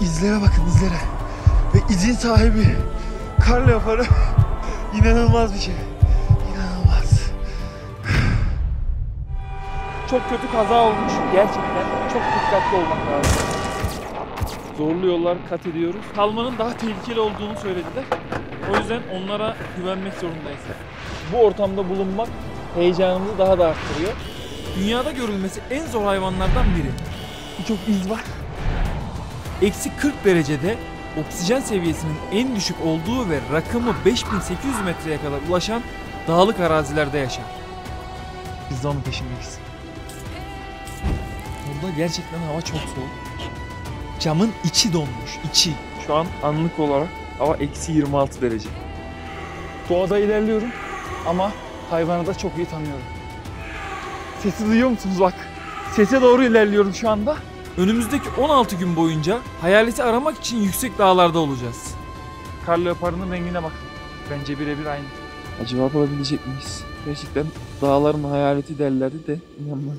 İzlere bakın, izlere. Ve izin sahibi kar leoparı inanılmaz bir şey. İnanılmaz. Çok kötü kaza olmuş. Gerçekten çok dikkatli olmak lazım. Zorlu yollar kat ediyoruz. Kalmanın daha tehlikeli olduğunu söylediler. O yüzden onlara güvenmek zorundayız. Bu ortamda bulunmak heyecanımızı daha da arttırıyor. Dünyada görülmesi en zor hayvanlardan biri. Birçok iz var. Eksi 40 derecede oksijen seviyesinin en düşük olduğu ve rakımı 5800 metreye kadar ulaşan dağlık arazilerde yaşar. Biz de onun peşindeyiz. Burada gerçekten hava çok soğuk. Camın içi donmuş, içi. Şu an anlık olarak hava eksi 26 derece. Doğada ilerliyorum ama hayvanı da çok iyi tanıyorum. Sesi duyuyor musunuz bak? Sese doğru ilerliyorum şu anda. Önümüzdeki 16 gün boyunca hayaleti aramak için yüksek dağlarda olacağız. Kar leoparının rengine bakın. Bence birebir aynı. Acaba bulabilecek miyiz? Gerçekten dağların hayaleti derlerdi de inanmaz.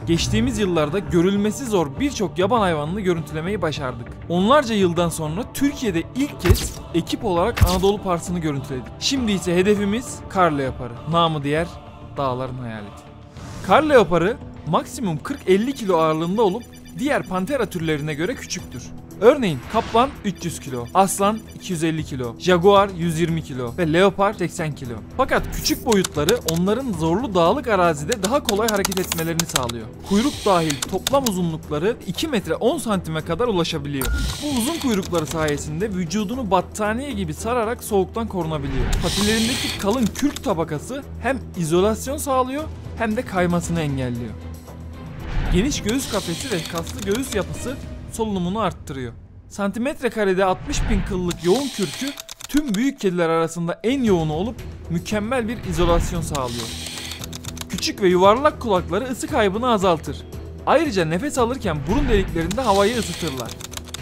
Geçtiğimiz yıllarda görülmesi zor birçok yaban hayvanını görüntülemeyi başardık. Onlarca yıldan sonra Türkiye'de ilk kez ekip olarak Anadolu Parsı'nı görüntüledik. Şimdi ise hedefimiz kar leoparı, namı diğer dağların hayaleti. Kar leoparı maksimum 40-50 kilo ağırlığında olup diğer pantera türlerine göre küçüktür. Örneğin kaplan 300 kilo, aslan 250 kilo, jaguar 120 kilo ve leopar 80 kilo. Fakat küçük boyutları onların zorlu dağlık arazide daha kolay hareket etmelerini sağlıyor. Kuyruk dahil toplam uzunlukları 2 metre 10 santime kadar ulaşabiliyor. Bu uzun kuyrukları sayesinde vücudunu battaniye gibi sararak soğuktan korunabiliyor. Patilerindeki kalın kürk tabakası hem izolasyon sağlıyor hem de kaymasını engelliyor. Geniş göğüs kafesi ve kaslı göğüs yapısı solunumunu arttırıyor. Santimetre karede 60.000 kıllık yoğun kürkü tüm büyük kediler arasında en yoğunu olup mükemmel bir izolasyon sağlıyor. Küçük ve yuvarlak kulakları ısı kaybını azaltır. Ayrıca nefes alırken burun deliklerinde havayı ısıtırlar.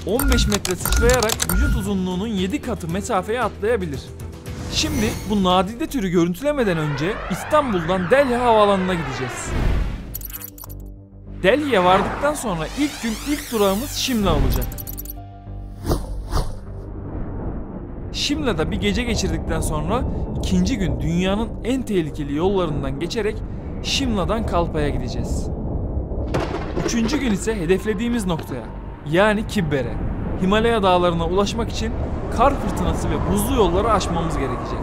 15 metre sıçrayarak vücut uzunluğunun 7 katı mesafeye atlayabilir. Şimdi bu nadide türü görüntülemeden önce İstanbul'dan Delhi havaalanına gideceğiz. Delhi'ye vardıktan sonra ilk durağımız Şimla olacak. Şimla'da bir gece geçirdikten sonra ikinci gün dünyanın en tehlikeli yollarından geçerek Şimla'dan Kalpa'ya gideceğiz. Üçüncü gün ise hedeflediğimiz noktaya, yani Kibber'e, Himalaya dağlarına ulaşmak için kar fırtınası ve buzlu yolları aşmamız gerekecek.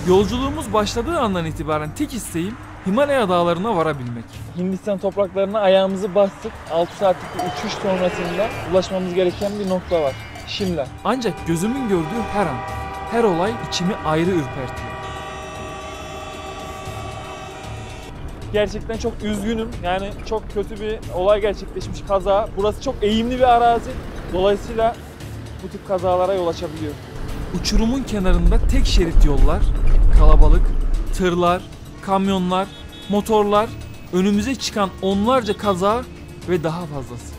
Yolculuğumuz başladığı andan itibaren tek isteğim Himalaya dağlarına varabilmek. Hindistan topraklarına ayağımızı bastık. 6 saatlik bir uçuş sonrasında ulaşmamız gereken bir nokta var. Şimla. Ancak gözümün gördüğü her an, her olay içimi ayrı ürpertiyor. Gerçekten çok üzgünüm. Yani çok kötü bir olay gerçekleşmiş, kaza. Burası çok eğimli bir arazi. Dolayısıyla bu tip kazalara yol açabiliyor. Uçurumun kenarında tek şerit yollar, kalabalık, tırlar, kamyonlar, motorlar, önümüze çıkan onlarca kaza ve daha fazlası.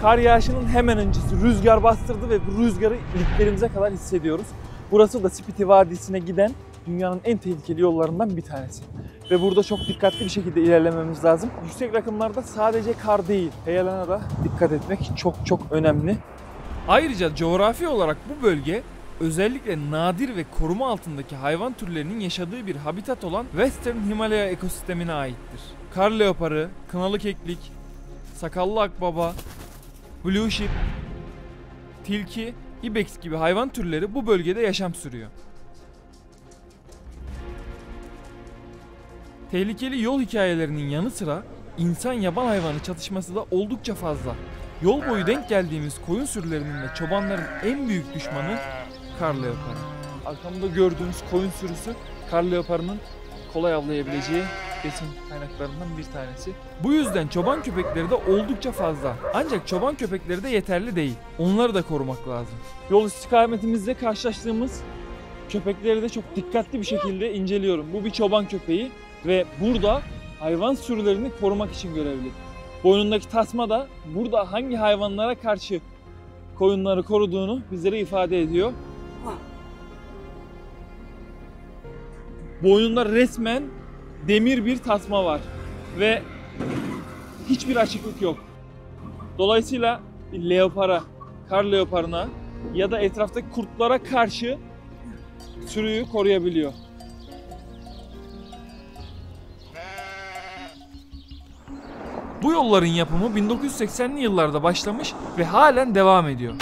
Kar yağışının hemen öncesi rüzgar bastırdı ve bu rüzgarı iliklerimize kadar hissediyoruz. Burası da Spiti Vadisi'ne giden dünyanın en tehlikeli yollarından bir tanesi. Ve burada çok dikkatli bir şekilde ilerlememiz lazım. Yüksek rakımlarda sadece kar değil, heyelana da dikkat etmek çok önemli. Ayrıca coğrafi olarak bu bölge özellikle nadir ve koruma altındaki hayvan türlerinin yaşadığı bir habitat olan Western Himalaya ekosistemine aittir. Kar leoparı, kınalı keklik, sakallı akbaba, blue sheep, tilki, ibex gibi hayvan türleri bu bölgede yaşam sürüyor. Tehlikeli yol hikayelerinin yanı sıra insan-yaban hayvanı çatışması da oldukça fazla. Yol boyu denk geldiğimiz koyun sürülerinin ve çobanların en büyük düşmanı kar leoparı. Arkamda gördüğünüz koyun sürüsü kar leoparının kolay avlayabileceği besin kaynaklarından bir tanesi. Bu yüzden çoban köpekleri de oldukça fazla. Ancak çoban köpekleri de yeterli değil. Onları da korumak lazım. Yol istikametimizde karşılaştığımız köpekleri de çok dikkatli bir şekilde inceliyorum. Bu bir çoban köpeği ve burada hayvan sürülerini korumak için görevli. Boynundaki tasma da burada hangi hayvanlara karşı koyunları koruduğunu bizlere ifade ediyor. Boynunda resmen demir bir tasma var ve hiçbir açıklık yok. Dolayısıyla bir leopara, kar leoparına ya da etraftaki kurtlara karşı sürüyü koruyabiliyor. Bu yolların yapımı 1980'li yıllarda başlamış ve halen devam ediyor.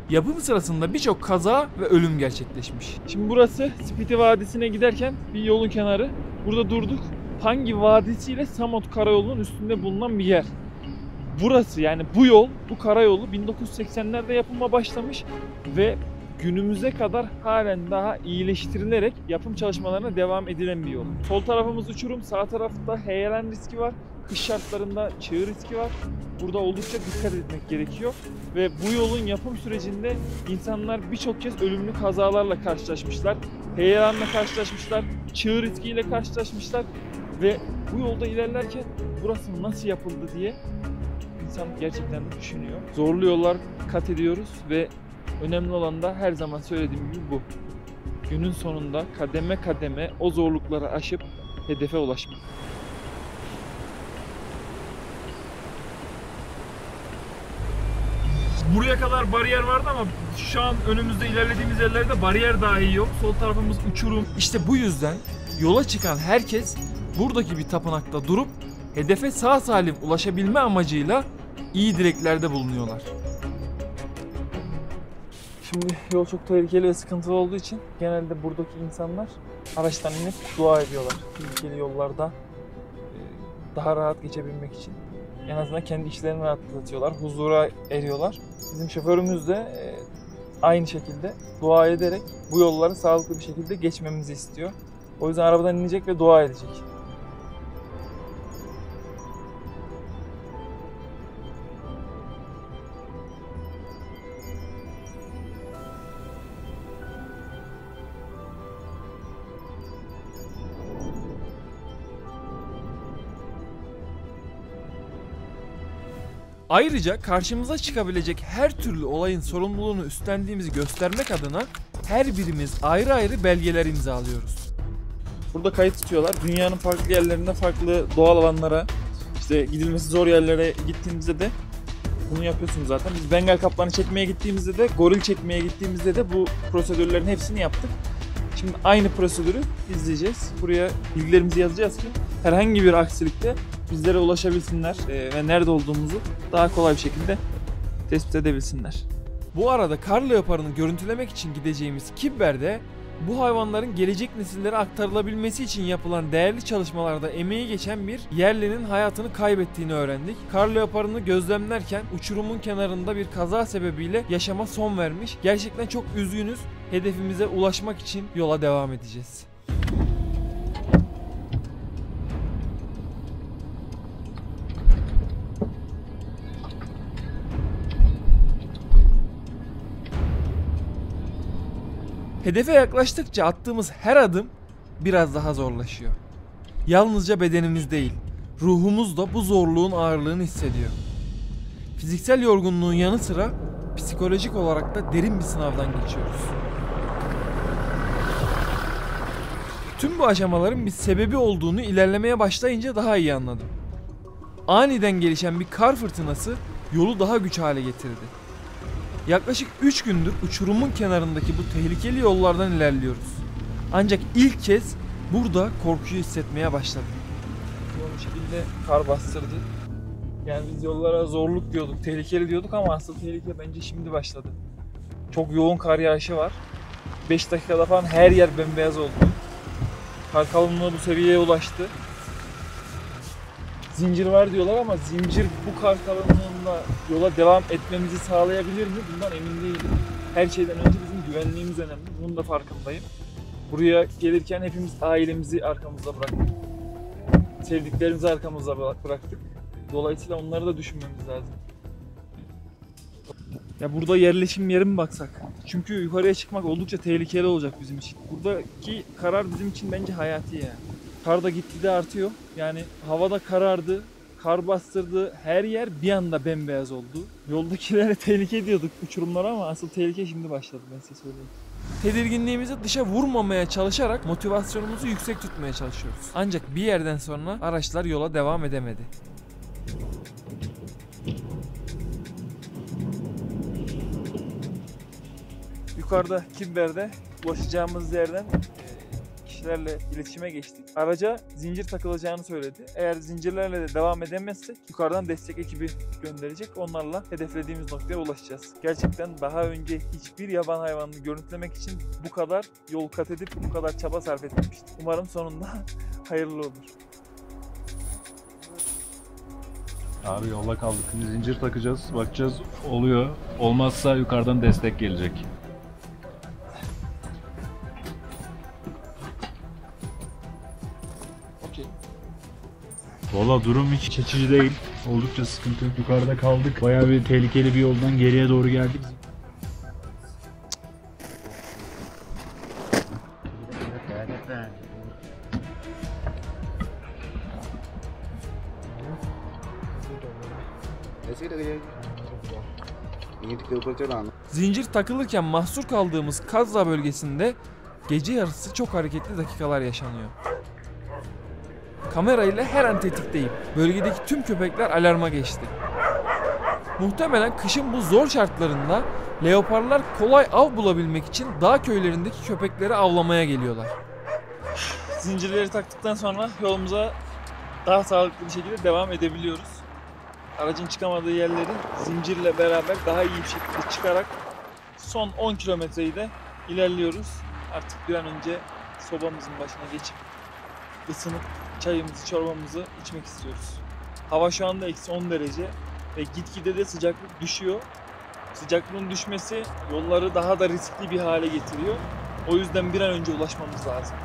Yapım sırasında birçok kaza ve ölüm gerçekleşmiş. Şimdi burası Spiti Vadisi'ne giderken bir yolun kenarı. Burada durduk. Pangi Vadisi ile Samot Karayolu'nun üstünde bulunan bir yer. Burası yani bu yol, bu karayolu 1980'lerde yapıma başlamış ve günümüze kadar halen daha iyileştirilerek yapım çalışmalarına devam edilen bir yol. Sol tarafımız uçurum, sağ tarafta heyelan riski var. Kış şartlarında çığ riski var. Burada oldukça dikkat etmek gerekiyor. Ve bu yolun yapım sürecinde insanlar birçok kez ölümlü kazalarla karşılaşmışlar. Heyelanla karşılaşmışlar, çığ riskiyle karşılaşmışlar. Ve bu yolda ilerlerken burası nasıl yapıldı diye insan gerçekten de düşünüyor. Zorlu yollar kat ediyoruz ve önemli olan da her zaman söylediğim gibi bu. Günün sonunda kademe kademe o zorlukları aşıp hedefe ulaşmak. Buraya kadar bariyer vardı ama şu an önümüzde ilerlediğimiz yerlerde bariyer dahi yok. Sol tarafımız uçurum. İşte bu yüzden yola çıkan herkes buradaki bir tapınakta durup hedefe sağ salim ulaşabilme amacıyla iyi dileklerde bulunuyorlar. Şimdi yol çok tehlikeli ve sıkıntılı olduğu için genelde buradaki insanlar araçtan inip dua ediyorlar. Tehlikeli yollarda daha rahat geçebilmek için. En azından kendi işlerini rahatlatıyorlar, huzura eriyorlar. Bizim şoförümüz de aynı şekilde dua ederek bu yolları sağlıklı bir şekilde geçmemizi istiyor. O yüzden arabadan inecek ve dua edecek. Ayrıca karşımıza çıkabilecek her türlü olayın sorumluluğunu üstlendiğimizi göstermek adına her birimiz ayrı ayrı belgeler imzalıyoruz. Burada kayıt tutuyorlar. Dünyanın farklı yerlerinde farklı doğal alanlara, işte gidilmesi zor yerlere gittiğimizde de bunu yapıyorsunuz zaten. Biz Bengal kaplanı çekmeye gittiğimizde de, goril çekmeye gittiğimizde de bu prosedürlerin hepsini yaptık. Şimdi aynı prosedürü izleyeceğiz. Buraya bilgilerimizi yazacağız ki herhangi bir aksilikte bizlere ulaşabilsinler ve nerede olduğumuzu daha kolay bir şekilde tespit edebilsinler. Bu arada kar leoparını görüntülemek için gideceğimiz Kibber'de bu hayvanların gelecek nesillere aktarılabilmesi için yapılan değerli çalışmalarda emeği geçen bir yerlinin hayatını kaybettiğini öğrendik. Kar leoparını gözlemlerken uçurumun kenarında bir kaza sebebiyle yaşama son vermiş. Gerçekten çok üzgünüz. Hedefimize ulaşmak için yola devam edeceğiz. Hedefe yaklaştıkça attığımız her adım biraz daha zorlaşıyor. Yalnızca bedenimiz değil, ruhumuz da bu zorluğun ağırlığını hissediyor. Fiziksel yorgunluğun yanı sıra psikolojik olarak da derin bir sınavdan geçiyoruz. Tüm bu aşamaların bir sebebi olduğunu ilerlemeye başlayınca daha iyi anladım. Aniden gelişen bir kar fırtınası yolu daha güç hale getirdi. Yaklaşık 3 gündür uçurumun kenarındaki bu tehlikeli yollardan ilerliyoruz. Ancak ilk kez burada korkuyu hissetmeye başladım. Bu şekilde kar bastırdı. Yani biz yollara zorluk diyorduk, tehlikeli diyorduk ama asıl tehlike bence şimdi başladı. Çok yoğun kar yağışı var. 5 dakikada falan her yer bembeyaz oldu. Kar kalınlığı bu seviyeye ulaştı. Zincir var diyorlar ama zincir bu kar kalınlığında yola devam etmemizi sağlayabilir mi? Bundan emin değilim. Her şeyden önce bizim güvenliğimiz önemli. Bunun da farkındayım. Buraya gelirken hepimiz ailemizi arkamızda bıraktık. Sevdiklerimizi arkamızda bıraktık. Dolayısıyla onları da düşünmemiz lazım. Ya burada yerleşim yeri mi baksak? Çünkü yukarıya çıkmak oldukça tehlikeli olacak bizim için. Buradaki karar bizim için bence hayati yani. Kar da gitgide artıyor. Yani havada karardı, kar bastırdı, her yer bir anda bembeyaz oldu. Yoldakilere tehlike diyorduk uçurumlara ama asıl tehlike şimdi başladı, ben size söyleyeyim. Tedirginliğimizi dışa vurmamaya çalışarak motivasyonumuzu yüksek tutmaya çalışıyoruz. Ancak bir yerden sonra araçlar yola devam edemedi. Yukarıda Kibber'de ulaşacağımız yerden kişilerle iletişime geçtik. Araca zincir takılacağını söyledi. Eğer zincirlerle de devam edemezsek yukarıdan destek ekibi gönderecek. Onlarla hedeflediğimiz noktaya ulaşacağız. Gerçekten daha önce hiçbir yaban hayvanını görüntülemek için bu kadar yol kat edip bu kadar çaba sarf etmemiştim. Umarım sonunda hayırlı olur. Abi yola kaldık. Zincir takacağız. Bakacağız oluyor. Olmazsa yukarıdan destek gelecek. Okey. Valla durum hiç geçici değil. Oldukça sıkıntı. Yukarıda kaldık. Bayağı bir tehlikeli bir yoldan geriye doğru geldik. Zincir takılırken mahsur kaldığımız Kazra bölgesinde gece yarısı çok hareketli dakikalar yaşanıyor. Kamerayla her an tetikteyim. Bölgedeki tüm köpekler alarma geçti. Muhtemelen kışın bu zor şartlarında leoparlar kolay av bulabilmek için dağ köylerindeki köpekleri avlamaya geliyorlar. Zincirleri taktıktan sonra yolumuza daha sağlıklı bir şekilde devam edebiliyoruz. Aracın çıkamadığı yerleri zincirle beraber daha iyi bir şekilde çıkarak son 10 kilometreyi de ilerliyoruz. Artık bir an önce sobamızın başına geçip ısınıp çayımızı, çorbamızı içmek istiyoruz. Hava şu anda -10 derece ve gitgide de sıcaklık düşüyor. Sıcaklığın düşmesi yolları daha da riskli bir hale getiriyor. O yüzden bir an önce ulaşmamız lazım.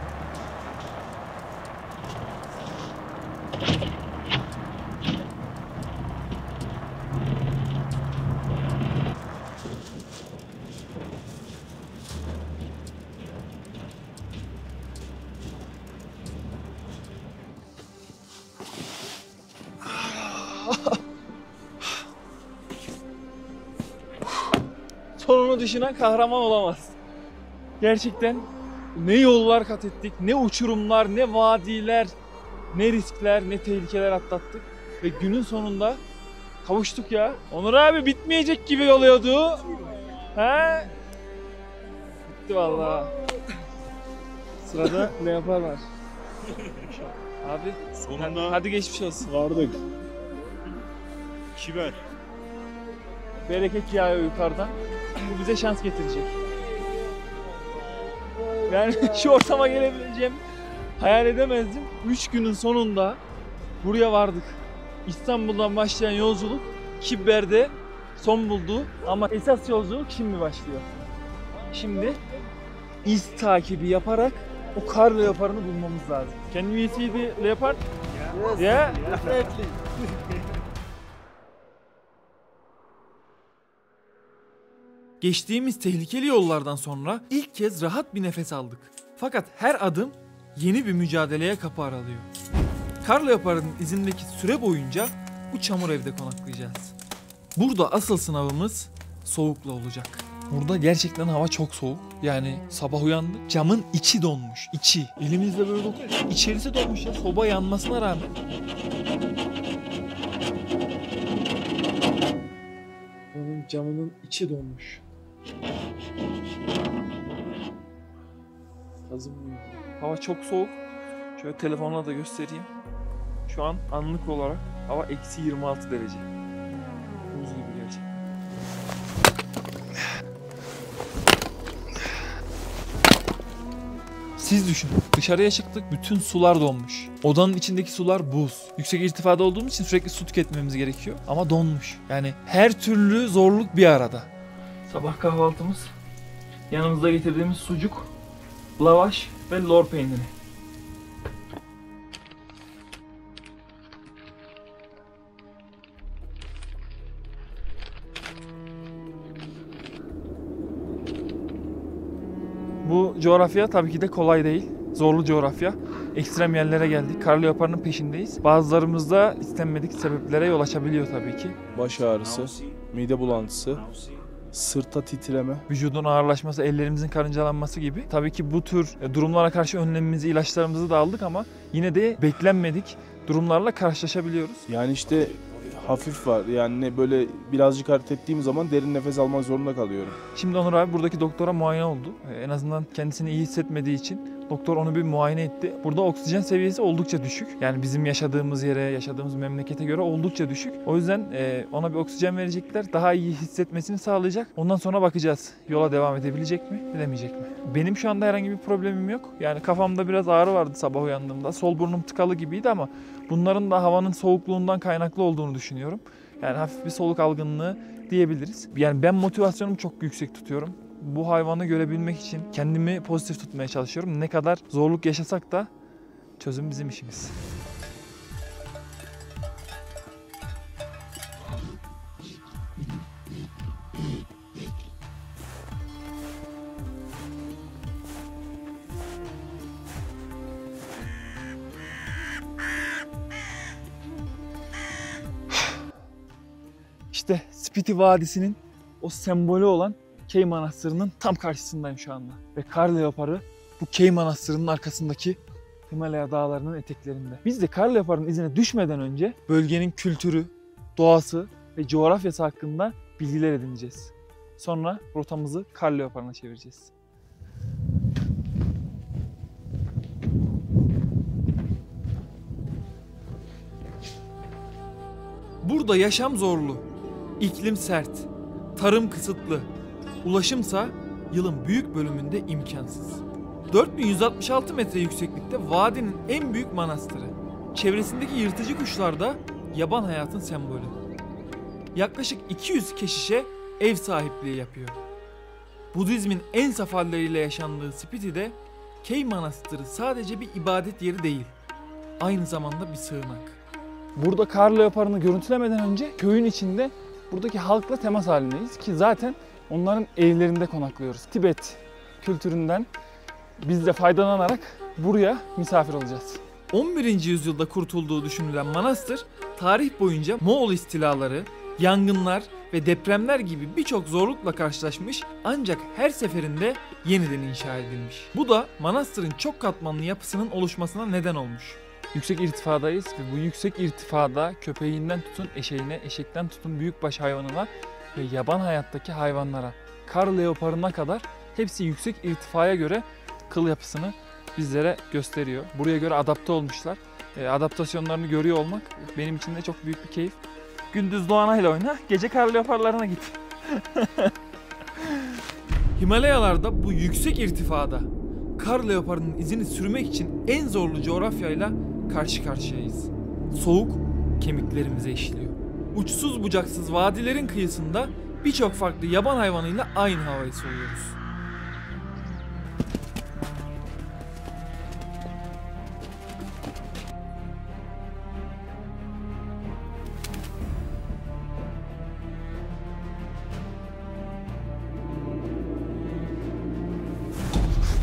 Sonunu düşünen kahraman olamaz. Gerçekten ne yollar kat ettik, ne uçurumlar, ne vadiler, ne riskler, ne tehlikeler atlattık. Ve günün sonunda kavuştuk ya. Onur abi bitmeyecek gibi oluyordu. He? Bitti vallahi. Sırada leopar var. Abi Sonunda hadi geçmiş olsun. vardık. Kiber. Bereket yağıyor yukarıdan. Bu bize şans getirecek. Yani şu ortama gelebileceğim hayal edemezdim. 3 günün sonunda buraya vardık. İstanbul'dan başlayan yolculuk Kibber'de son buldu. Ama esas yolculuk şimdi başlıyor. Şimdi iz takibi yaparak o kar leoparını bulmamız lazım. Can you see the leopard? Yes, Yeah. definitely. Geçtiğimiz tehlikeli yollardan sonra ilk kez rahat bir nefes aldık. Fakat her adım yeni bir mücadeleye kapı aralıyor. Kar leoparının izindeki süre boyunca bu çamur evde konaklayacağız. Burada asıl sınavımız soğukla olacak. Burada gerçekten hava çok soğuk. Yani sabah uyandık, camın içi donmuş. İçi. Elimizle böyle dokunuyoruz. İçerisi donmuş ya, soba yanmasına rağmen. Onun camının içi donmuş. Hava çok soğuk. Şöyle telefonla da göstereyim. Şu an anlık olarak hava -26 derece. Buz gibi gerçekten. Siz düşünün. Dışarıya çıktık, bütün sular donmuş. Odanın içindeki sular buz. Yüksek irtifada olduğumuz için sürekli su tüketmemiz gerekiyor. Ama donmuş. Yani her türlü zorluk bir arada. Sabah kahvaltımız. Yanımızda getirdiğimiz sucuk. lavaş ve lor peyniri. Bu coğrafya tabii ki de kolay değil. Zorlu coğrafya. Ekstrem yerlere geldik. Kar leoparının peşindeyiz. Bazılarımız da istenmedik sebeplere yol açabiliyor tabii ki. Baş ağrısı, mide bulantısı, sırtta titreme. Vücudun ağırlaşması, ellerimizin karıncalanması gibi. Tabii ki bu tür durumlara karşı önlemimizi, ilaçlarımızı da aldık ama yine de beklenmedik durumlarla karşılaşabiliyoruz. Yani işte hafif var. Yani böyle birazcık hareket ettiğim zaman derin nefes almak zorunda kalıyorum. Şimdi Onur abi buradaki doktora muayene oldu. En azından kendisini iyi hissetmediği için doktor onu bir muayene etti. Burada oksijen seviyesi oldukça düşük. Yani bizim yaşadığımız yere, yaşadığımız memlekete göre oldukça düşük. O yüzden ona bir oksijen verecekler. Daha iyi hissetmesini sağlayacak. Ondan sonra bakacağız. Yola devam edebilecek mi, edemeyecek mi? Benim şu anda herhangi bir problemim yok. Yani kafamda biraz ağrı vardı sabah uyandığımda. Sol burnum tıkalı gibiydi ama bunların da havanın soğukluğundan kaynaklı olduğunu düşünüyorum. Yani hafif bir soluk algınlığı diyebiliriz. Yani ben motivasyonumu çok yüksek tutuyorum. Bu hayvanı görebilmek için kendimi pozitif tutmaya çalışıyorum. Ne kadar zorluk yaşasak da çözüm bizim işimiz. İşte Spiti Vadisi'nin o sembolü olan Key Manastırı'nın tam karşısındayım şu anda. Ve kar leoparı bu Key Manastırı'nın arkasındaki Himalaya dağlarının eteklerinde. Biz de kar leoparının izine düşmeden önce bölgenin kültürü, doğası ve coğrafyası hakkında bilgiler edineceğiz. Sonra rotamızı kar leoparına çevireceğiz. Burada yaşam zorlu, iklim sert, tarım kısıtlı, ulaşımsa yılın büyük bölümünde imkansız. 4166 metre yükseklikte vadinin en büyük manastırı. Çevresindeki yırtıcı kuşlar da yaban hayatın sembolü. Yaklaşık 200 keşişe ev sahipliği yapıyor. Budizmin en saf halleriyle yaşandığı Spiti'de Key Manastırı sadece bir ibadet yeri değil, aynı zamanda bir sığınak. Burada kar leoparını görüntülemeden önce köyün içinde buradaki halkla temas halindeyiz ki zaten onların evlerinde konaklıyoruz. Tibet kültüründen biz de faydalanarak buraya misafir olacağız. 11. yüzyılda kurtulduğu düşünülen manastır tarih boyunca Moğol istilaları, yangınlar ve depremler gibi birçok zorlukla karşılaşmış ancak her seferinde yeniden inşa edilmiş. Bu da manastırın çok katmanlı yapısının oluşmasına neden olmuş. Yüksek irtifadayız ve bu yüksek irtifada köpeğinden tutun eşeğine, eşekten tutun büyükbaş hayvanına ve yaban hayattaki hayvanlara, kar leoparına kadar hepsi yüksek irtifaya göre kıl yapısını bizlere gösteriyor. Buraya göre adapte olmuşlar. Adaptasyonlarını görüyor olmak benim için de çok büyük bir keyif. Gündüz doğanayla oyna, gece kar leoparlarına git. Himalayalarda bu yüksek irtifada kar leoparının izini sürmek için en zorlu coğrafyayla karşı karşıyayız. Soğuk kemiklerimize işliyor. Uçsuz bucaksız vadilerin kıyısında birçok farklı yaban hayvanıyla aynı havayı soluyoruz.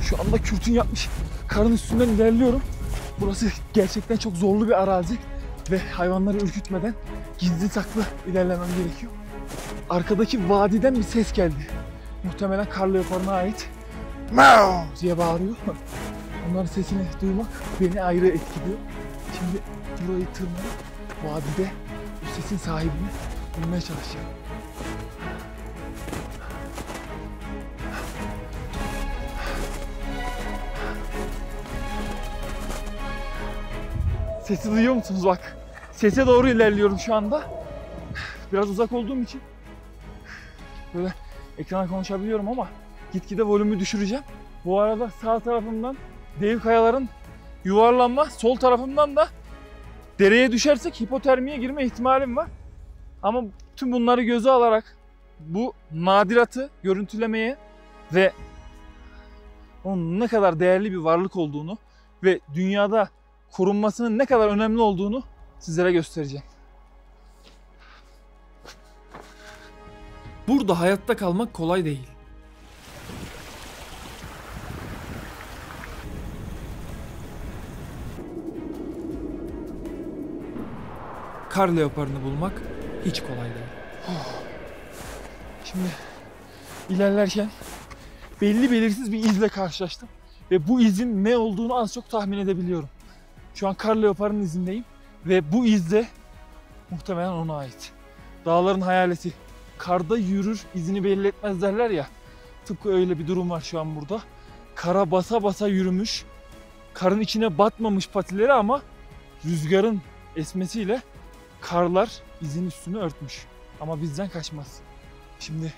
Şu anda kürtün yapmış karın üstünden ilerliyorum. Burası gerçekten çok zorlu bir arazi ve hayvanları ürkütmeden gizli saklı ilerlemem gerekiyor. Arkadaki vadiden bir ses geldi. Muhtemelen kar leoparına ait. Mau diye bağırıyor. Onların sesini duymak beni ayrı etkiliyor. Şimdi burayı tırmanıp vadide bu sesin sahibini bulmaya çalışacağım. Sesi duyuyor musunuz bak? Sese doğru ilerliyorum şu anda. Biraz uzak olduğum için böyle ekrana konuşabiliyorum ama gitgide volümü düşüreceğim. Bu arada sağ tarafımdan dev kayaların yuvarlanma, sol tarafımdan da dereye düşersek hipotermiye girme ihtimalim var. Ama tüm bunları göze alarak bu nadiratı görüntülemeye ve onun ne kadar değerli bir varlık olduğunu ve dünyada korunmasının ne kadar önemli olduğunu sizlere göstereceğim. Burada hayatta kalmak kolay değil. Kar leoparını bulmak hiç kolay değil. Şimdi ilerlerken belli belirsiz bir izle karşılaştım. Ve bu izin ne olduğunu az çok tahmin edebiliyorum. Şu an kar leoparının izindeyim. Ve bu iz de muhtemelen ona ait. Dağların hayaleti. Karda yürür, izini belli etmez derler ya. Tıpkı öyle bir durum var şu an burada. Kara basa basa yürümüş. Karın içine batmamış patileri ama rüzgarın esmesiyle karlar izin üstünü örtmüş. Ama bizden kaçmaz. Şimdi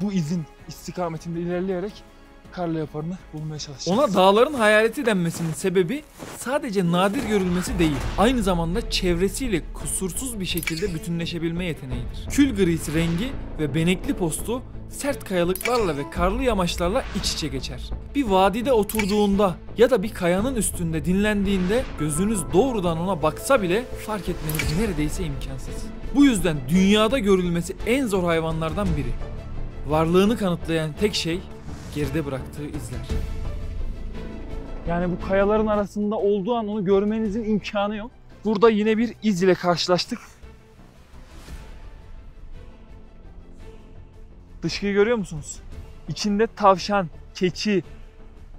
bu izin istikametinde ilerleyerek kar leoparını bulmaya çalışacağız. Ona dağların hayaleti denmesinin sebebi sadece nadir görülmesi değil. Aynı zamanda çevresiyle kusursuz bir şekilde bütünleşebilme yeteneğidir. Kül grisi rengi ve benekli postu sert kayalıklarla ve karlı yamaçlarla iç içe geçer. Bir vadide oturduğunda ya da bir kayanın üstünde dinlendiğinde gözünüz doğrudan ona baksa bile fark etmeniz neredeyse imkansız. Bu yüzden dünyada görülmesi en zor hayvanlardan biri. Varlığını kanıtlayan tek şey geride bıraktığı izler. Yani bu kayaların arasında olduğu an onu görmenizin imkanı yok. Burada yine bir iz ile karşılaştık. Dışkıyı görüyor musunuz? İçinde tavşan, keçi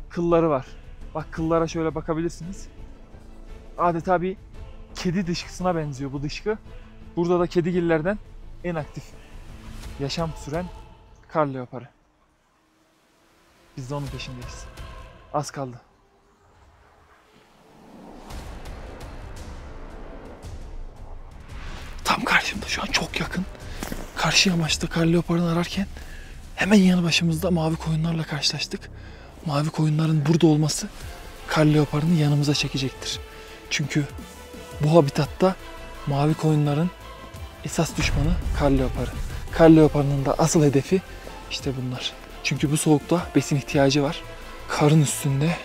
kılları var. Bak kıllara şöyle bakabilirsiniz. Adeta bir kedi dışkısına benziyor bu dışkı. Burada da kedigillerden en aktif yaşam süren kar leoparı. Biz de onun peşindeyiz. Az kaldı. Tam karşımda şu an çok yakın. Karşı yamaçta kar leoparını ararken hemen yanı başımızda mavi koyunlarla karşılaştık. Mavi koyunların burada olması kar leoparını yanımıza çekecektir. Çünkü bu habitatta mavi koyunların esas düşmanı kar leoparı. Kar leoparının da asıl hedefi işte bunlar. Çünkü bu soğukta besin ihtiyacı var. Karın üstünde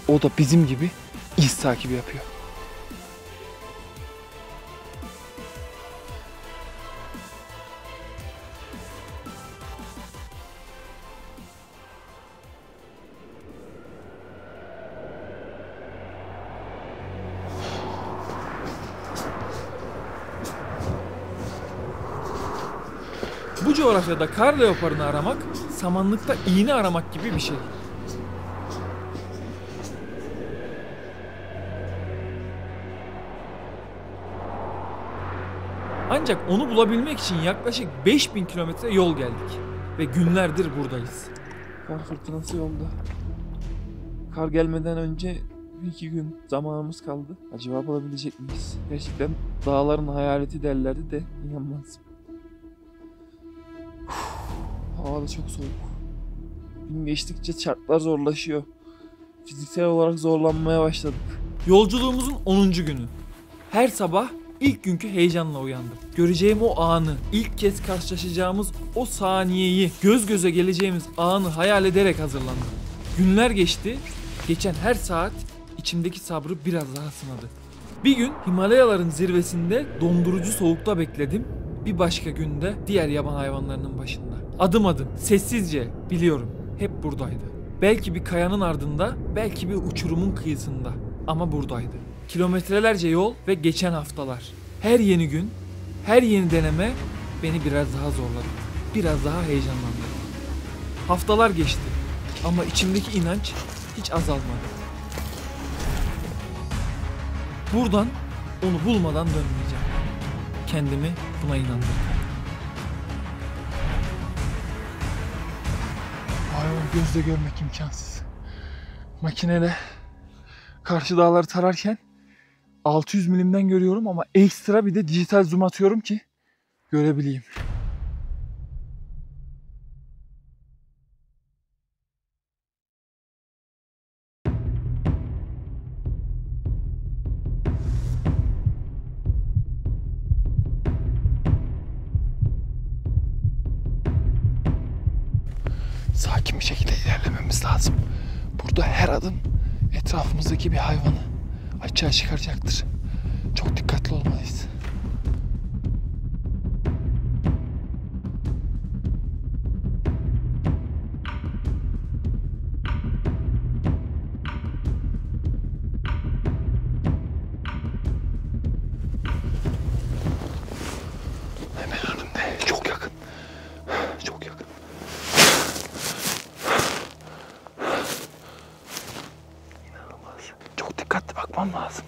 o da bizim gibi iz takibi yapıyor. Bu coğrafyada kar leoparını aramak, samanlıkta iğne aramak gibi bir şey. Ancak onu bulabilmek için yaklaşık 5000 kilometre yol geldik. Ve günlerdir buradayız. Kar fırtınası yolda. Kar gelmeden önce 2 gün zamanımız kaldı. Acaba bulabilecek miyiz? Gerçekten dağların hayaleti derlerdi de inanmazdım. Hava da çok soğuk. Gün geçtikçe şartlar zorlaşıyor. Fiziksel olarak zorlanmaya başladık. Yolculuğumuzun 10. günü. Her sabah ilk günkü heyecanla uyandım. Göreceğim o anı, ilk kez karşılaşacağımız o saniyeyi, göz göze geleceğimiz anı hayal ederek hazırlandım. Günler geçti. Geçen her saat içimdeki sabrı biraz daha sınadı. Bir gün Himalayaların zirvesinde dondurucu soğukta bekledim. Bir başka günde diğer yaban hayvanlarının başında. Adım adım, sessizce, biliyorum, hep buradaydı. Belki bir kayanın ardında, belki bir uçurumun kıyısında. Ama buradaydı. Kilometrelerce yol ve geçen haftalar. Her yeni gün, her yeni deneme beni biraz daha zorladı. Biraz daha heyecanlandırdı. Haftalar geçti ama içimdeki inanç hiç azalmadı. Buradan onu bulmadan dönmeyeceğim. Kendimi buna inandırdım. Hayvan gözle görmek imkansız. Makineyle karşı dağları tararken 600 milimden görüyorum ama ekstra bir de dijital zoom atıyorum ki görebileyim. Sakin bir şekilde ilerlememiz lazım. Burada her adım etrafımızdaki bir hayvanı açığa çıkaracaktır. Çok dikkatli olmalıyız. Hemen önümde. Çok yakın. Çok yakın. İnanılmaz. Çok dikkatli bakmam lazım.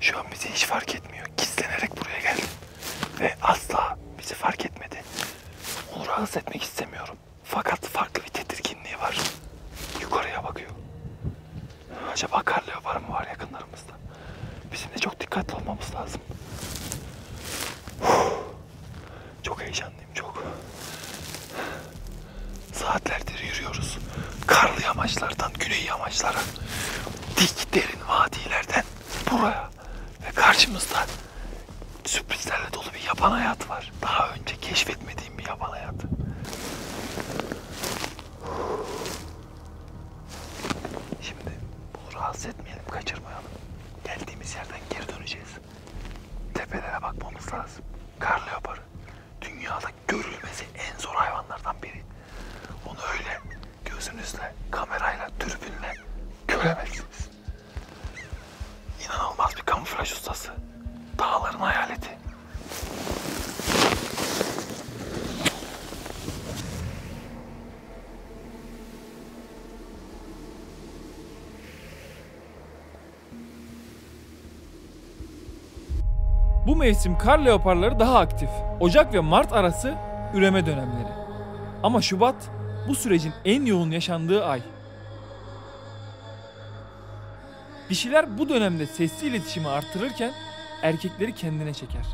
Şu an bizi hiç fark etmiyor. Gizlenerek buraya geldim. Ve asla bizi fark etmedi. Onu rahatsız etmek istemiyorum. Fakat farklı bir tedirginliği var. Yukarıya bakıyor. Acaba kar leoparı mı var yakınlarımızda? Bizim de çok dikkatli olmamız lazım. Çok heyecanlıyım, çok. Saatlerdir yürüyoruz. Karlı yamaçlardan güney yamaçlara. Dik derin vadilerden buraya. Ve karşımızda sürprizlerle dolu bir yaban hayatı var. Daha önce keşfetmediğim bir yaban hayatı. Şimdi bunu rahatsız etmeyelim, kaçırmayalım. Geldiğimiz yerden geri döneceğiz. Tepelere bakmamız lazım. Kar leoparı dünyada görülmesi en zor hayvanlardan biri. Onu öyle gözünüzle, kamerayla, dürbünle göremezsiniz. İnanılmaz bir kamuflaj ustası. Dağların hayaleti. Bu mevsim kar leoparları daha aktif. Ocak ve Mart arası üreme dönemleri. Ama Şubat bu sürecin en yoğun yaşandığı ay. Dişiler bu dönemde sesli iletişimi artırırken erkekleri kendine çeker.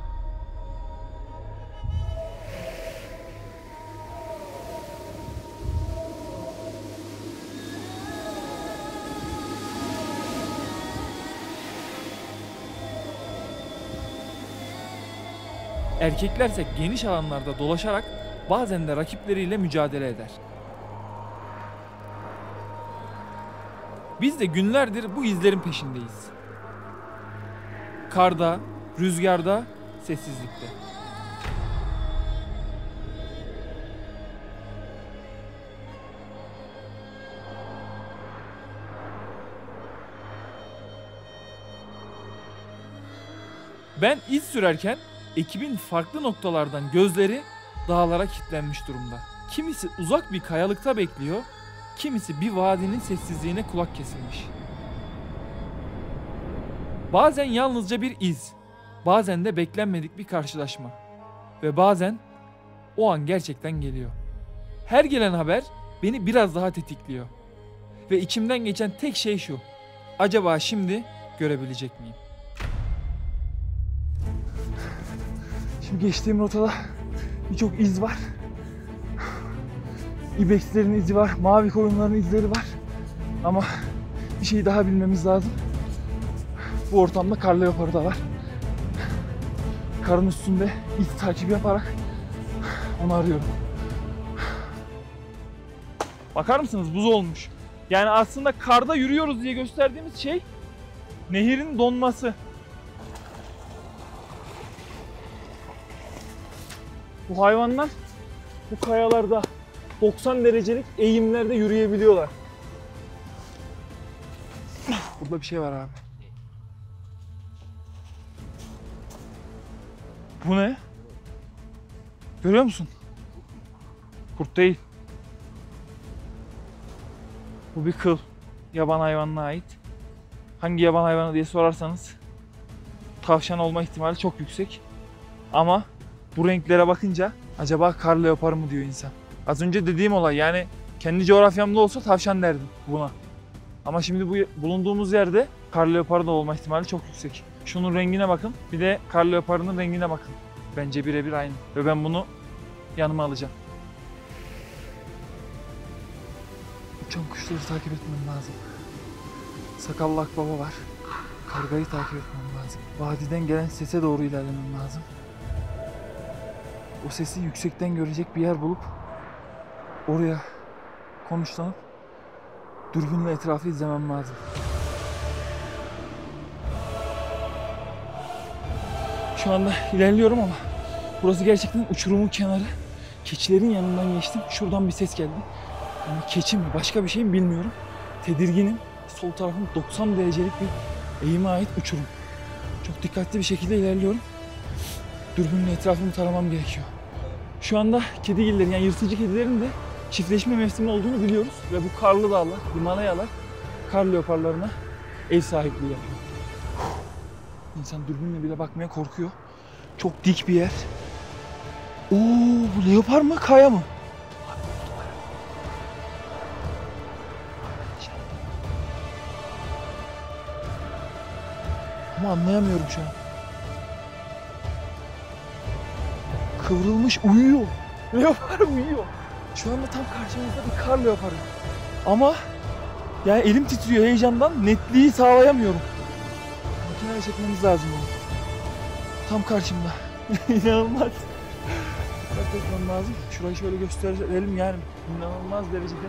Erkeklerse geniş alanlarda dolaşarak bazen de rakipleriyle mücadele eder. Biz de günlerdir bu izlerin peşindeyiz. Karda, rüzgarda, sessizlikte. Ben iz sürerken ekibin farklı noktalardan gözleri dağlara kilitlenmiş durumda. Kimisi uzak bir kayalıkta bekliyor, kimisi bir vadinin sessizliğine kulak kesilmiş. Bazen yalnızca bir iz, bazen de beklenmedik bir karşılaşma. Ve bazen o an gerçekten geliyor. Her gelen haber beni biraz daha tetikliyor. Ve içimden geçen tek şey şu: acaba şimdi görebilecek miyim? Şimdi geçtiğim rotada birçok iz var. İbexlerin izi var, mavi koyunların izleri var. Ama bir şey daha bilmemiz lazım. Bu ortamda kar leoparı da var. Karın üstünde iz takibi yaparak onu arıyorum. Bakar mısınız? Buz olmuş. Yani aslında karda yürüyoruz diye gösterdiğimiz şey nehirin donması. Bu hayvanlar bu kayalarda 90 derecelik eğimlerde yürüyebiliyorlar. Burada bir şey var abi. Bu ne? Görüyor musun? Kurt değil. Bu bir kıl. Yaban hayvanına ait. Hangi yaban hayvanı diye sorarsanız tavşan olma ihtimali çok yüksek. Ama bu renklere bakınca acaba kar leoparı mı diyor insan. Az önce dediğim olay, yani kendi coğrafyamda olsa tavşan derdim buna. Ama şimdi bu bulunduğumuz yerde kar leoparı da olma ihtimali çok yüksek. Şunun rengine bakın, bir de kar leoparının rengine bakın. Bence birebir aynı ve ben bunu yanıma alacağım. Uçan kuşları takip etmem lazım. Sakallı akbaba var. Kargayı takip etmem lazım. Vadiden gelen sese doğru ilerlemem lazım. O sesi yüksekten görecek bir yer bulup oraya konuşlanıp dürbünle etrafı izlemem lazım. Şu anda ilerliyorum ama burası gerçekten uçurumun kenarı. Keçilerin yanından geçtim. Şuradan bir ses geldi. Yani keçi mi başka bir şey mi bilmiyorum. Tedirginim. Sol tarafım 90 derecelik bir eğime ait uçurum. Çok dikkatli bir şekilde ilerliyorum. Dürbünle etrafımı taramam gerekiyor. Şu anda kedigillerin, yani yırtıcı kedilerin de çiftleşme mevsimi olduğunu biliyoruz. Ve bu karlı dağlar, Himalayalar kar leoparlarına ev sahipliği yapıyor. İnsan dürbünle bile bakmaya korkuyor. Çok dik bir yer. Oo, bu leopar mı, kaya mı? Ama anlayamıyorum şu an. Kıvrılmış uyuyor. Leopar uyuyor. Şu anda tam karşımızda bir kar leoparı. Ama yani elim titriyor heyecandan, netliği sağlayamıyorum. Makineye çekmemiz lazım onu. Tam karşımda. İnanılmaz. Dikkat etmem lazım. Şurayı şöyle gösterelim, yani inanılmaz derecede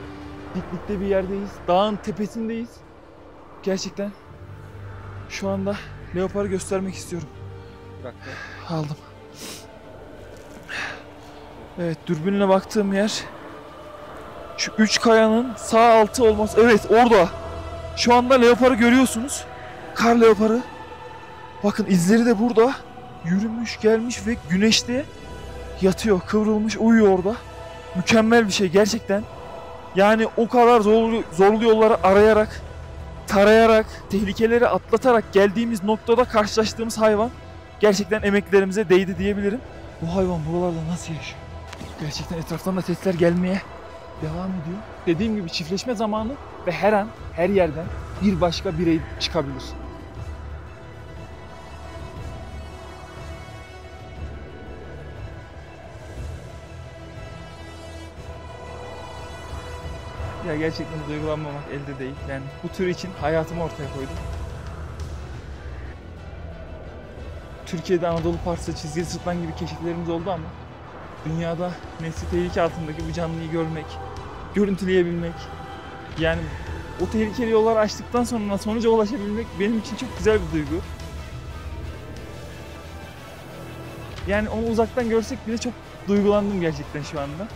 diklikte bir yerdeyiz. Dağın tepesindeyiz. Gerçekten şu anda leoparı göstermek istiyorum. Aldım. Evet, dürbünle baktığım yer şu 3 kayanın sağ altı olması. Evet, orada. Şu anda leoparı görüyorsunuz. Kar leoparı. Bakın izleri de burada. Yürümüş, gelmiş ve güneşte yatıyor. Kıvrılmış, uyuyor orada. Mükemmel bir şey gerçekten. Yani o kadar zorlu yolları arayarak, tarayarak, tehlikeleri atlatarak geldiğimiz noktada karşılaştığımız hayvan gerçekten emeklerimize değdi diyebilirim. Bu hayvan buralarda nasıl yaşıyor? Gerçekten etraftan da sesler gelmeye devam ediyor. Dediğim gibi çiftleşme zamanı ve her an, her yerden bir başka birey çıkabilir. Ya gerçekten duygulanmamak elde değil. Yani bu tür için hayatımı ortaya koydum. Türkiye'de Anadolu Parsı, çizgili sırtlan gibi keşiflerimiz oldu ama dünyada nesli tehlike altındaki bu canlıyı görmek, görüntüleyebilmek, yani o tehlikeli yolları açtıktan sonra sonuca ulaşabilmek benim için çok güzel bir duygu. Yani onu uzaktan görsek bile çok duygulandım gerçekten şu anda.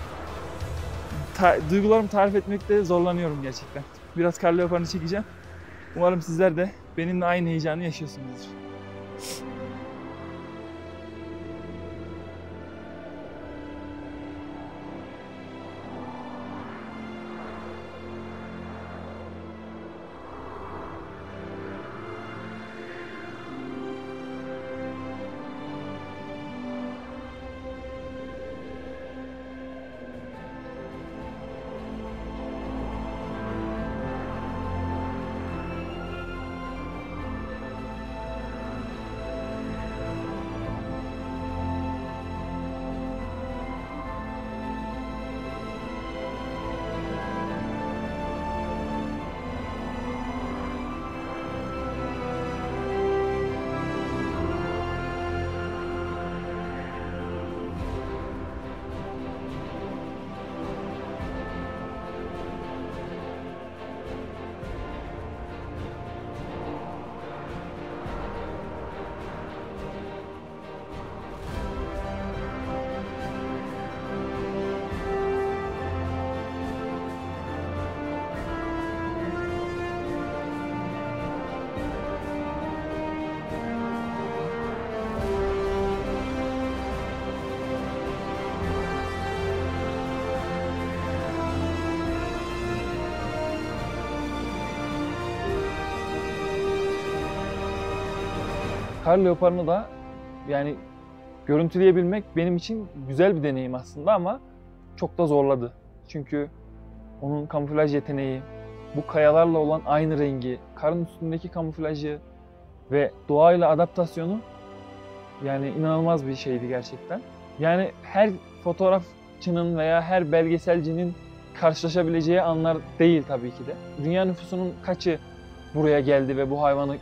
Duygularımı tarif etmekte zorlanıyorum gerçekten. Biraz kar leoparını çekeceğim. Umarım sizler de benimle aynı heyecanı yaşıyorsunuzdur. Kar leoparını da yani görüntüleyebilmek benim için güzel bir deneyim aslında ama çok da zorladı. Çünkü onun kamuflaj yeteneği, bu kayalarla olan aynı rengi, karın üstündeki kamuflajı ve doğayla adaptasyonu yani inanılmaz bir şeydi gerçekten. Yani her fotoğrafçının veya her belgeselcinin karşılaşabileceği anlar değil tabii ki de. Dünya nüfusunun kaçı buraya geldi ve bu hayvanı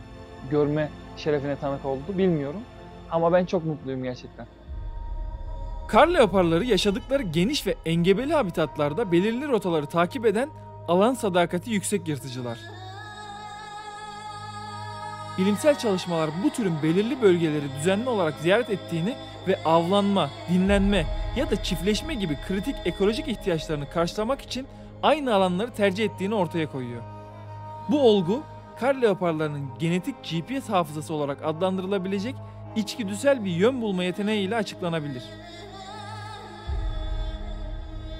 görme şerefine tanık oldu bilmiyorum. Ama ben çok mutluyum gerçekten. Kar leoparları yaşadıkları geniş ve engebeli habitatlarda belirli rotaları takip eden alan sadakati yüksek yırtıcılar. Bilimsel çalışmalar bu türün belirli bölgeleri düzenli olarak ziyaret ettiğini ve avlanma, dinlenme ya da çiftleşme gibi kritik ekolojik ihtiyaçlarını karşılamak için aynı alanları tercih ettiğini ortaya koyuyor. Bu olgu, kar leoparlarının genetik GPS hafızası olarak adlandırılabilecek içgüdüsel bir yön bulma yeteneğiyle açıklanabilir.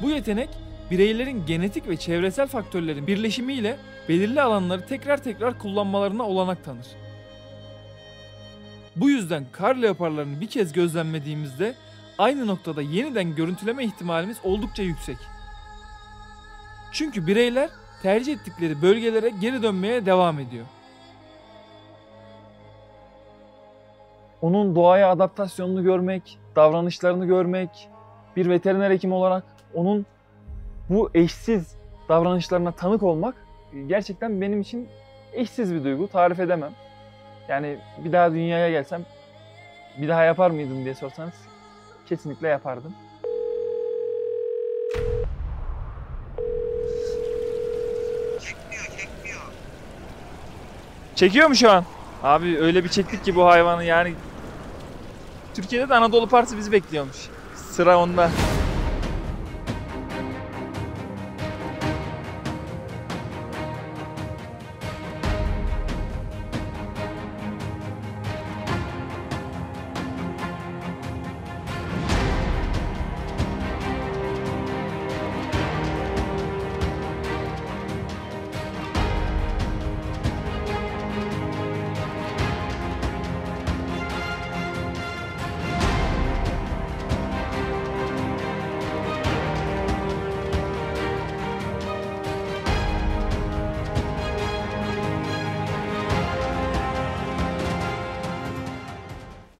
Bu yetenek, bireylerin genetik ve çevresel faktörlerin birleşimiyle belirli alanları tekrar kullanmalarına olanak tanır. Bu yüzden kar leoparlarını bir kez gözlemlediğimizde aynı noktada yeniden görüntüleme ihtimalimiz oldukça yüksek. Çünkü bireyler tercih ettikleri bölgelere geri dönmeye devam ediyor. Onun doğaya adaptasyonunu görmek, davranışlarını görmek, bir veteriner hekim olarak onun bu eşsiz davranışlarına tanık olmak gerçekten benim için eşsiz bir duygu, tarif edemem. Yani bir daha dünyaya gelsem bir daha yapar mıydım diye sorsanız kesinlikle yapardım. Çekiyor mu şu an? Abi öyle bir çektik ki bu hayvanı yani. Türkiye'de de Anadolu Partisi bizi bekliyormuş. Sıra onda.